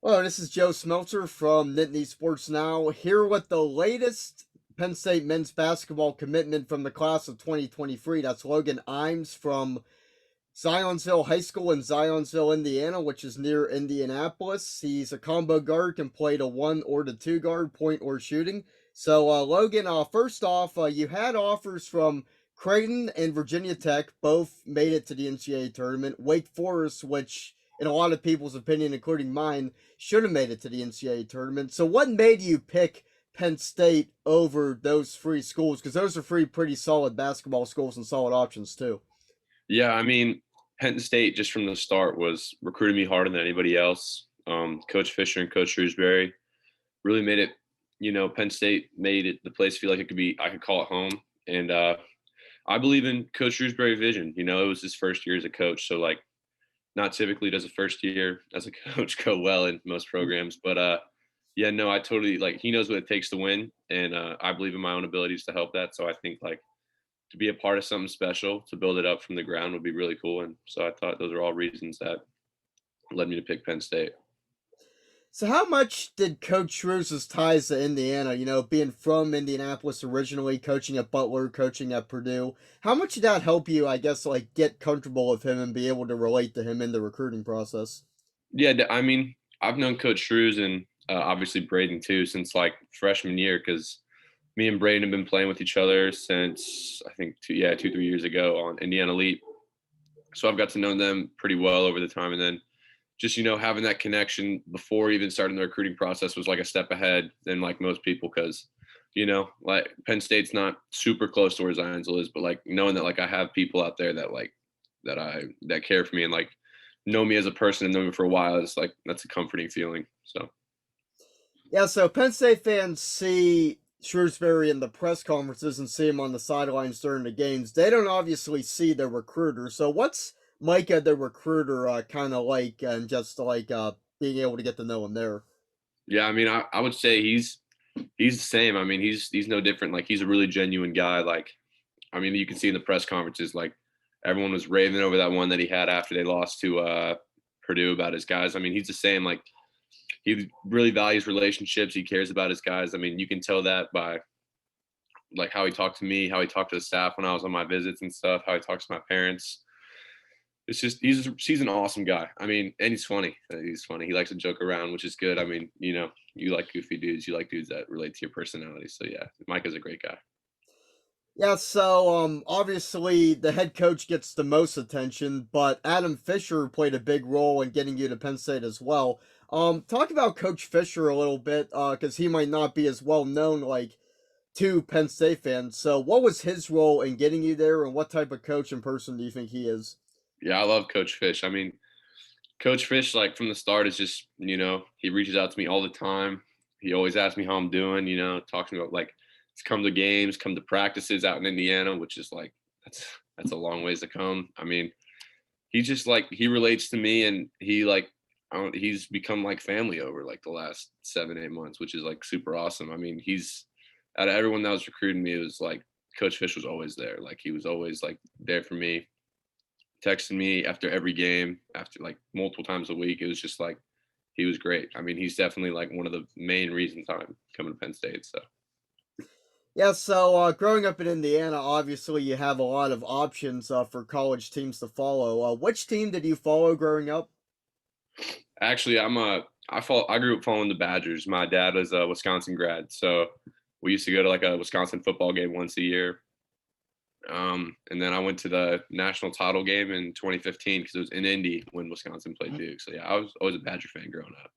Hello, this is Joe Smelter from Nittany Sports Now, here with the latest Penn State men's basketball commitment from the class of 2023. That's Logan Imes from Zionsville High School in Zionsville, Indiana, which is near Indianapolis. He's a combo guard, can play the one or the two guard, point or shooting. So, Logan, first off, you had offers from Creighton and Virginia Tech, both made it to the NCAA tournament. Wake Forest, which, in a lot of people's opinion, including mine, should have made it to the NCAA tournament. So, what made you pick Penn State over those three schools? Because those are three pretty solid basketball schools and solid options, too. Yeah, I mean, Penn State just from the start was recruiting me harder than anybody else. Coach Fisher and Coach Shrewsbury really made it. Penn State made it the place feel like it could be. I could call it home, and I believe in Coach Shrewsbury's vision. It was his first year as a coach, so like, not typically does a first year as a coach go well in most programs, but yeah, no, I totally like. He knows what it takes to win, and I believe in my own abilities to help that. So I think like to be a part of something special, to build it up from the ground would be really cool. And so I thought those are all reasons that led me to pick Penn State. So, how much did Coach Shrews' ties to Indiana, being from Indianapolis originally, coaching at Butler, coaching at Purdue, how much did that help you, I guess, like get comfortable with him and be able to relate to him in the recruiting process? Yeah, I mean, I've known Coach Shrews and obviously Braden too since like freshman year because me and Braden have been playing with each other since I think 2, 3 years ago on Indiana Elite. So I've got to know them pretty well over the time, and then just having that connection before even starting the recruiting process was like a step ahead than like most people because like Penn State's not super close to where Zionsville is, but like knowing that like I have people out there that like that care for me and like know me as a person and know me for a while, it's like that's a comforting feeling. So Yeah, so Penn State fans see Shrewsbury in the press conferences and see him on the sidelines during the games. They don't obviously see the recruiter. So, what's Micah, the recruiter, kind of like, and just like being able to get to know him there? yeah, I mean, I would say he's the same. I mean, he's no different. Like he's a really genuine guy. Like I mean, you can see in the press conferences, like everyone was raving over that one that he had after they lost to Purdue about his guys. I mean, he's the same. Like he really values relationships. He cares about his guys. I mean, you can tell that by like how he talked to me, how he talked to the staff when I was on my visits and stuff, how he talks to my parents. It's just he's an awesome guy. I mean, and he's funny. He's funny. He likes to joke around, which is good. I mean, you like goofy dudes. You like dudes that relate to your personality. So yeah, Mike is a great guy. Yeah, so obviously the head coach gets the most attention, but Adam Fisher played a big role in getting you to Penn State as well. Talk about Coach Fisher a little bit, because he might not be as well known like to Penn State fans. So, what was his role in getting you there, and what type of coach and person do you think he is? Yeah, I love Coach Fish. I mean, Coach Fish, like from the start, is just he reaches out to me all the time. He always asks me how I'm doing. Talks to me about like to come to games, come to practices out in Indiana, which is like that's a long ways to come. I mean, he just like he relates to me, and he like he's become like family over like the last 7, 8 months, which is like super awesome. I mean, he's out of everyone that was recruiting me, it was like Coach Fish was always there. Like he was always like there for me, texting me after every game, after like multiple times a week. It was just like he was great. I mean, he's definitely like one of the main reasons I'm coming to Penn State. So Yeah, so growing up in Indiana, obviously you have a lot of options for college teams to follow. Which team did you follow growing up? actually, I grew up following the Badgers. My dad was a Wisconsin grad, so we used to go to like a Wisconsin football game once a year. And then I went to the national title game in 2015 because it was in Indy when Wisconsin played Duke. So yeah, I was always a Badger fan growing up.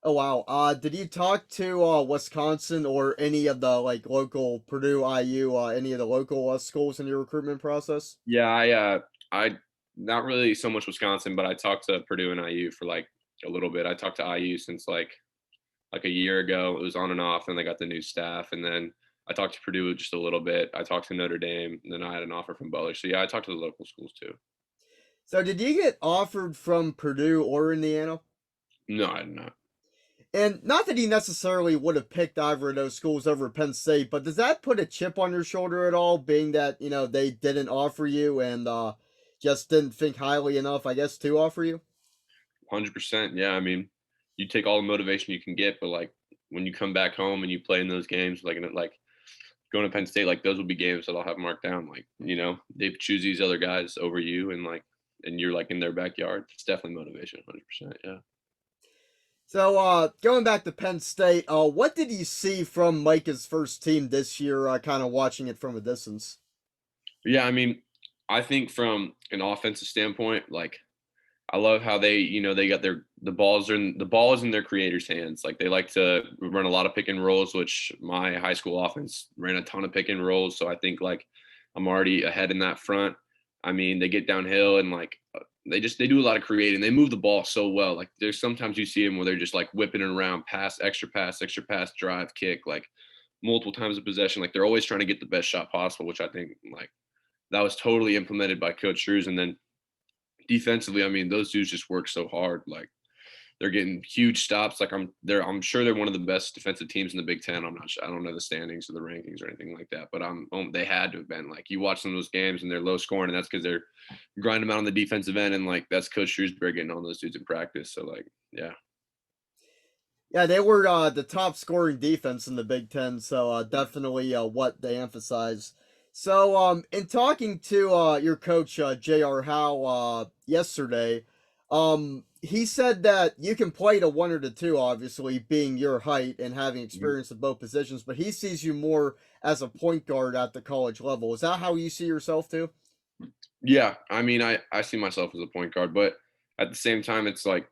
Oh wow. Did you talk to Wisconsin or any of the like local Purdue, IU, any of the local schools in your recruitment process? Yeah, I not really so much Wisconsin, but I talked to Purdue and IU for like a little bit. I talked to IU since like a year ago. It was on and off, and they got the new staff, and then I talked to Purdue just a little bit. I talked to Notre Dame, and then I had an offer from Butler. So yeah, I talked to the local schools too. So did you get offered from Purdue or Indiana? No, I did not. And not that he necessarily would have picked either of those schools over Penn State, but does that put a chip on your shoulder at all, being that, they didn't offer you and just didn't think highly enough, I guess, to offer you? 100%. Yeah, I mean, you take all the motivation you can get, but like when you come back home and you play in those games, like going to Penn State, like those will be games that I'll have marked down. Like, they choose these other guys over you, and you're like in their backyard. It's definitely motivation, 100%. Yeah. So, going back to Penn State, what did you see from Micah's first team this year, kind of watching it from a distance? Yeah. I mean, I think from an offensive standpoint, like I love how they got the ball is in their creators' hands. Like they like to run a lot of pick and rolls, which my high school offense ran a ton of pick and rolls. So I think like I'm already ahead in that front. I mean, they get downhill and like they do a lot of creating. They move the ball so well. Like there's sometimes you see them where they're just like whipping it around, extra pass, drive, kick, like multiple times of possession. Like they're always trying to get the best shot possible, which I think like that was totally implemented by Coach Drews. And then defensively, I mean, those dudes just work so hard. Like they're getting huge stops. Like I'm sure they're one of the best defensive teams in the Big Ten. I'm not sure. I don't know the standings or the rankings or anything like that, but they had to have been. Like you watch some of those games and they're low scoring, and that's because they're grinding them out on the defensive end, and like that's Coach Shrewsbury getting on those dudes in practice. So like, yeah. Yeah, they were the top scoring defense in the Big Ten, so definitely what they emphasize. So, in talking to your coach J.R. Howe yesterday, he said that you can play to one or to two, obviously being your height and having Mhm. experience in both positions, but he sees you more as a point guard at the college level. Is that how you see yourself too? Yeah, I mean, I see myself as a point guard, but at the same time, it's like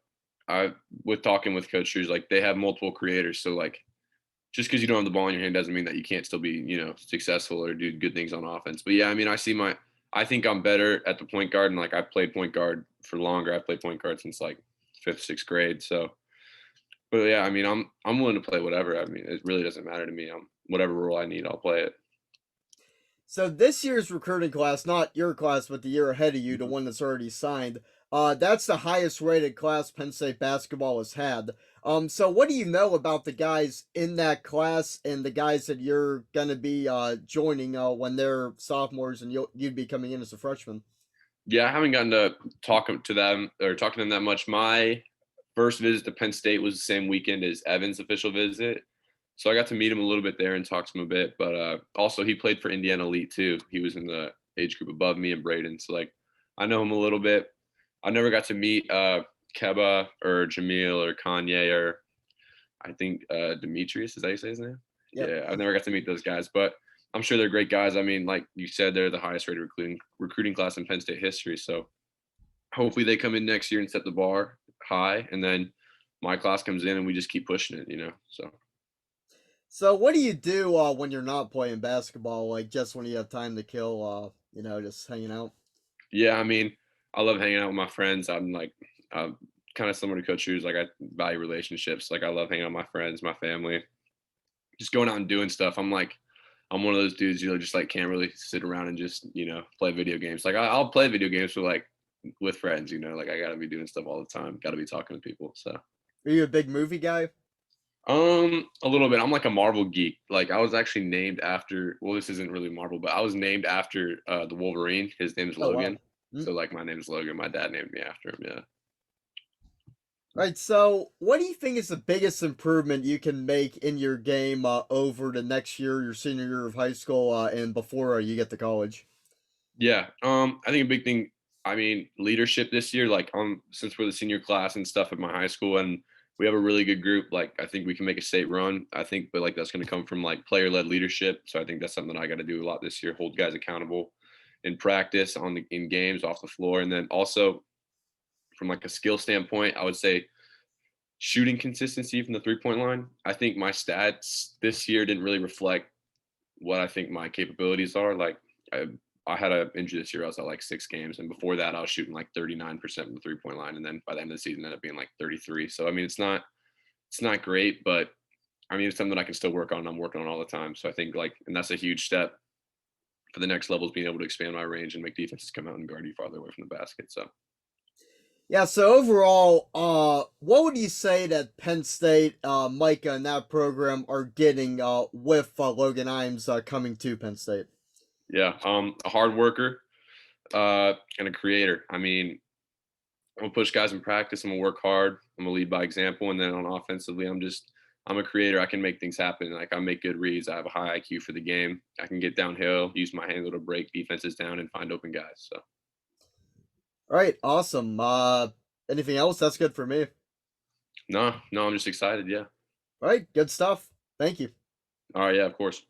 I with talking with Coach Drews, like they have multiple creators, so like just because you don't have the ball in your hand doesn't mean that you can't still be, successful or do good things on offense. But yeah, I mean, I think I'm better at the point guard, and like I've played point guard for longer. I've played point guard since like fifth, sixth grade. So, but yeah, I mean, I'm willing to play whatever. I mean, it really doesn't matter to me. Whatever role I need, I'll play it. So this year's recruiting class, not your class, but the year ahead of you, the Mhm. one that's already signed, that's the highest rated class Penn State basketball has had. So what do you know about the guys in that class and the guys that you're gonna be joining when they're sophomores and you'd be coming in as a freshman? Yeah, I haven't gotten to talk to them that much. My first visit to Penn State was the same weekend as Evan's official visit. So I got to meet him a little bit there and talk to him a bit. But also he played for Indiana Elite too. He was in the age group above me and Braden. So like I know him a little bit. I never got to meet Keba or Jamil or Kanye or I think Demetrius. Is that how you say his name? Yep. Yeah, I never got to meet those guys, but I'm sure they're great guys. I mean, like you said, they're the highest rated recruiting class in Penn State history. So hopefully they come in next year and set the bar high, and then my class comes in and we just keep pushing it. So So what do you do when you're not playing basketball? Like just when you have time to kill, just hanging out. yeah, I mean, I love hanging out with my friends. I'm kind of similar to Coach Hughes. Like I value relationships. Like I love hanging out with my friends, my family, just going out and doing stuff. I'm one of those dudes, just like can't really sit around and just, play video games. Like I'll play video games with friends, like I gotta be doing stuff all the time. Gotta be talking to people. So Are you a big movie guy? a little bit. I'm like a Marvel geek. Like I was actually named after well, this isn't really Marvel, but I was named after the Wolverine. His name is Oh wow. Logan. So like my name is Logan. My dad named me after him, yeah. Right, so what do you think is the biggest improvement you can make in your game over the next year, your senior year of high school, and before you get to college? Yeah. I think a big thing, I mean, leadership this year, like since we're the senior class and stuff at my high school and we have a really good group, like I think we can make a state run. I think but like that's gonna come from like player led leadership. So I think that's something that I gotta do a lot this year, hold guys accountable in practice, in games, off the floor. And then also from like a skill standpoint, I would say shooting consistency from the 3-point line. I think my stats this year didn't really reflect what I think my capabilities are. Like I, I had an injury this year. I was at like 6 games, and before that, I was shooting like 39% from the 3-point line, and then by the end of the season, it ended up being like 33. So I mean, it's not great, but I mean, it's something I can still work on. I'm working on all the time. So I think and that's a huge step for the next level is being able to expand my range and make defenses come out and guard you farther away from the basket. So Yeah, so overall, what would you say that Penn State, Micah, and that program are getting with Logan Imes coming to Penn State? yeah, a hard worker and a creator. I mean, I'm gonna push guys in practice. I'm gonna work hard. I'm gonna lead by example, and then on offensively, I'm a creator. I can make things happen. Like I make good reads. I have a high IQ for the game. I can get downhill, use my handle to break defenses down, and find open guys. So All right, awesome. Anything else? That's good for me. no, I'm just excited. Yeah. All right, good stuff. Thank you. All right. Yeah. Of course.